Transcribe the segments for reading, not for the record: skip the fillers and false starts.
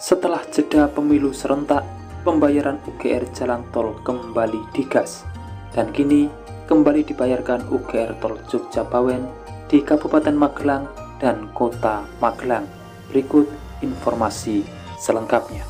Setelah jeda pemilu serentak, pembayaran UGR jalan tol kembali digas, dan kini kembali dibayarkan UGR tol Jogja-Bawen di Kabupaten Magelang dan Kota Magelang. Berikut informasi selengkapnya.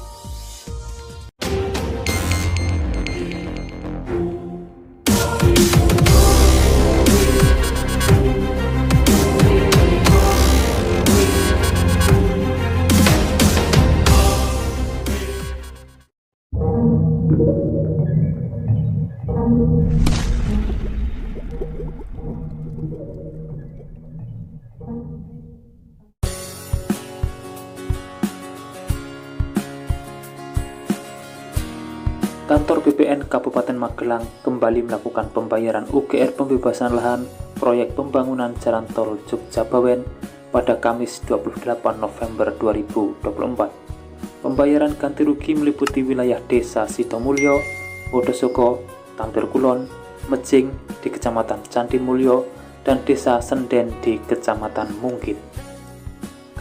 Kantor BPN Kabupaten Magelang kembali melakukan pembayaran UGR pembebasan lahan proyek pembangunan jalan tol Jogja-Bawen pada Kamis 28 November 2024. Pembayaran ganti rugi meliputi wilayah Desa Sidomulyo, Wodosoko, Tampir Kulon, Mejing di Kecamatan Candi Mulyo, dan Desa Senden di Kecamatan Mungkit.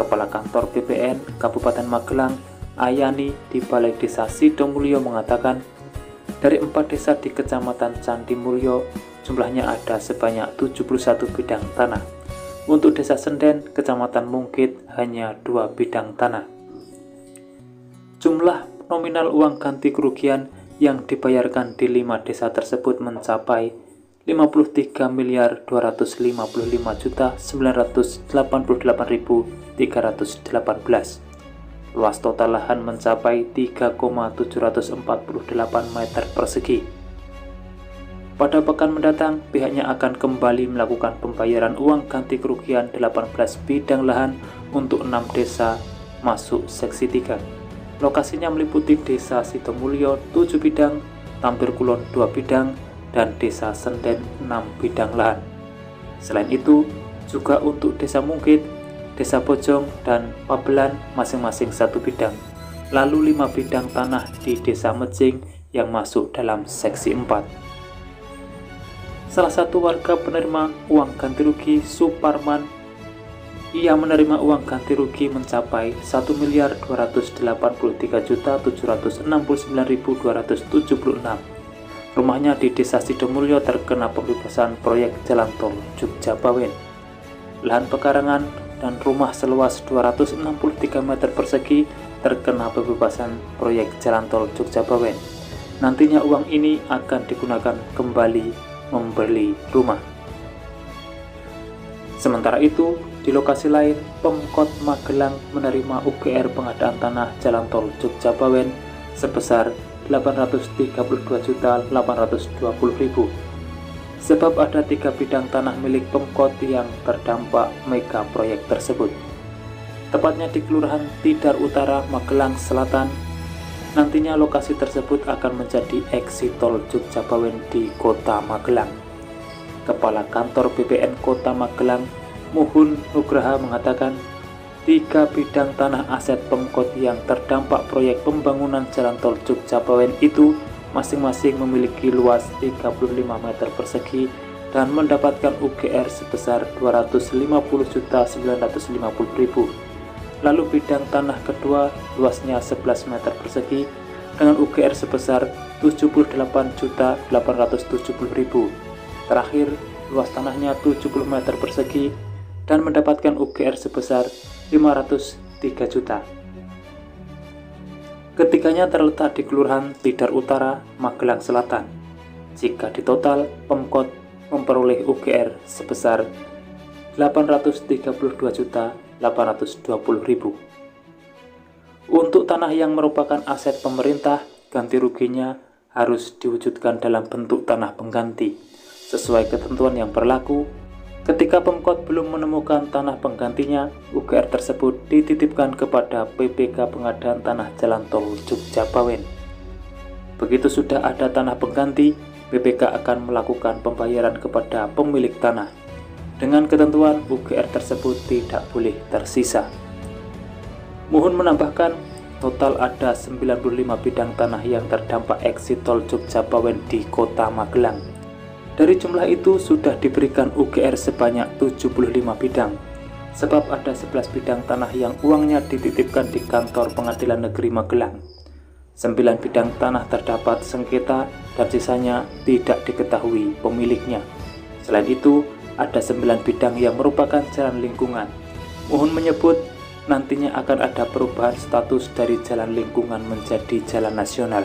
Kepala Kantor BPN Kabupaten Magelang, Ayani di Balai Desa Sidomulyo mengatakan, dari 4 desa di Kecamatan Candi Mulyo, jumlahnya ada sebanyak 71 bidang tanah. Untuk Desa Senden, Kecamatan Mungkit, hanya 2 bidang tanah. Jumlah nominal uang ganti kerugian yang dibayarkan di 5 desa tersebut mencapai 53.255.988.318. Luas total lahan mencapai 3,748 meter persegi. Pada pekan mendatang, pihaknya akan kembali melakukan pembayaran uang ganti kerugian 18 bidang lahan untuk 6 desa masuk seksi 3. Lokasinya meliputi Desa Sidomulyo 7 bidang, Tampir Kulon 2 bidang, dan Desa Senden 6 bidang lahan. Selain itu, juga untuk Desa Mungkit, Desa Bojong, dan Pabelan masing-masing 1 bidang, lalu 5 bidang tanah di Desa Mejing yang masuk dalam seksi 4. Salah satu warga penerima uang ganti rugi, Suparman, ia menerima uang ganti rugi mencapai 1.283.769.276. Rumahnya di Desa Sidomulyo terkena pembebasan proyek jalan tol Jogja-Bawen. Lahan pekarangan dan rumah seluas 263 meter persegi terkena pembebasan proyek jalan tol Jogja-Bawen. Nantinya uang ini akan digunakan kembali membeli rumah. Sementara itu, di lokasi lain, Pemkot Magelang menerima UGR pengadaan tanah jalan tol Jogja-Bawen sebesar 832.820.000. Sebab ada 3 bidang tanah milik Pemkot yang terdampak mega proyek tersebut. Tepatnya di Kelurahan Tidar Utara, Magelang Selatan. Nantinya lokasi tersebut akan menjadi eksit tol Jogja-Bawen di Kota Magelang. Kepala Kantor BPN Kota Magelang, Muhun Nugraha mengatakan, 3 bidang tanah aset Pemkot yang terdampak proyek pembangunan jalan tol Jogja-Bawen itu masing-masing memiliki luas 35 meter persegi dan mendapatkan UGR sebesar 250.950.000. Lalu bidang tanah kedua luasnya 11 meter persegi dengan UGR sebesar 78.870.000. Terakhir, luas tanahnya 70 meter persegi dan mendapatkan UGR sebesar 503 juta. Ketiganya terletak di Kelurahan Tidar Utara, Magelang Selatan. Jika ditotal, Pemkot memperoleh UGR sebesar 832.820.000. Untuk tanah yang merupakan aset pemerintah, ganti ruginya harus diwujudkan dalam bentuk tanah pengganti, sesuai ketentuan yang berlaku. Ketika Pemkot belum menemukan tanah penggantinya, UGR tersebut dititipkan kepada PPK Pengadaan Tanah Jalan Tol Jogja-Bawen. Begitu sudah ada tanah pengganti, PPK akan melakukan pembayaran kepada pemilik tanah. Dengan ketentuan, UGR tersebut tidak boleh tersisa. Muhun menambahkan, total ada 95 bidang tanah yang terdampak eksit tol Jogja-Bawen di Kota Magelang. Dari jumlah itu sudah diberikan UGR sebanyak 75 bidang. sebab ada 11 bidang tanah yang uangnya dititipkan di kantor Pengadilan Negeri Magelang. 9 bidang tanah terdapat sengketa dan sisanya tidak diketahui pemiliknya. Selain itu, ada 9 bidang yang merupakan jalan lingkungan. Mohon menyebut nantinya akan ada perubahan status dari jalan lingkungan menjadi jalan nasional.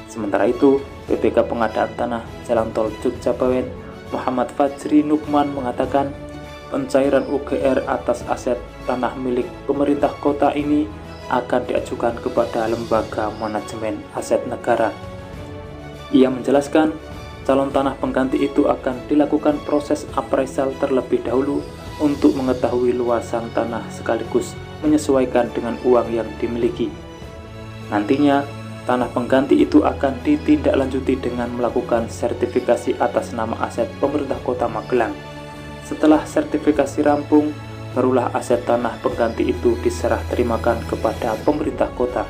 Sementara itu, PPK Pengadaan Tanah Jalan Tol Jogja-Bawen Muhammad Fajri Nukman mengatakan pencairan UGR atas aset tanah milik pemerintah kota ini akan diajukan kepada Lembaga Manajemen Aset Negara. Ia menjelaskan, calon tanah pengganti itu akan dilakukan proses appraisal terlebih dahulu untuk mengetahui luasan tanah sekaligus menyesuaikan dengan uang yang dimiliki. Nantinya, tanah pengganti itu akan ditindaklanjuti dengan melakukan sertifikasi atas nama aset pemerintah Kota Magelang. Setelah sertifikasi rampung, barulah aset tanah pengganti itu diserah terimakan kepada pemerintah kota.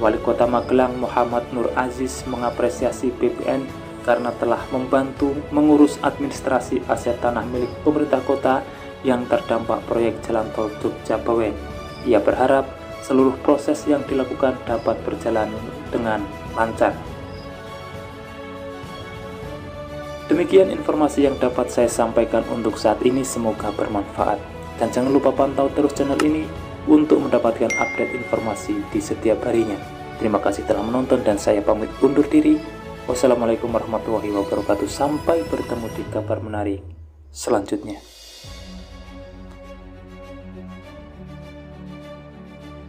Wali Kota Magelang Muhammad Nur Aziz mengapresiasi BPN karena telah membantu mengurus administrasi aset tanah milik pemerintah kota yang terdampak proyek Jalan Tol Jogja-Bawen. Ia berharap seluruh proses yang dilakukan dapat berjalan dengan lancar. Demikian informasi yang dapat saya sampaikan untuk saat ini, semoga bermanfaat. Dan jangan lupa pantau terus channel ini untuk mendapatkan update informasi di setiap harinya. Terima kasih telah menonton dan saya pamit undur diri. Wassalamualaikum warahmatullahi wabarakatuh. Sampai bertemu di kabar menarik selanjutnya.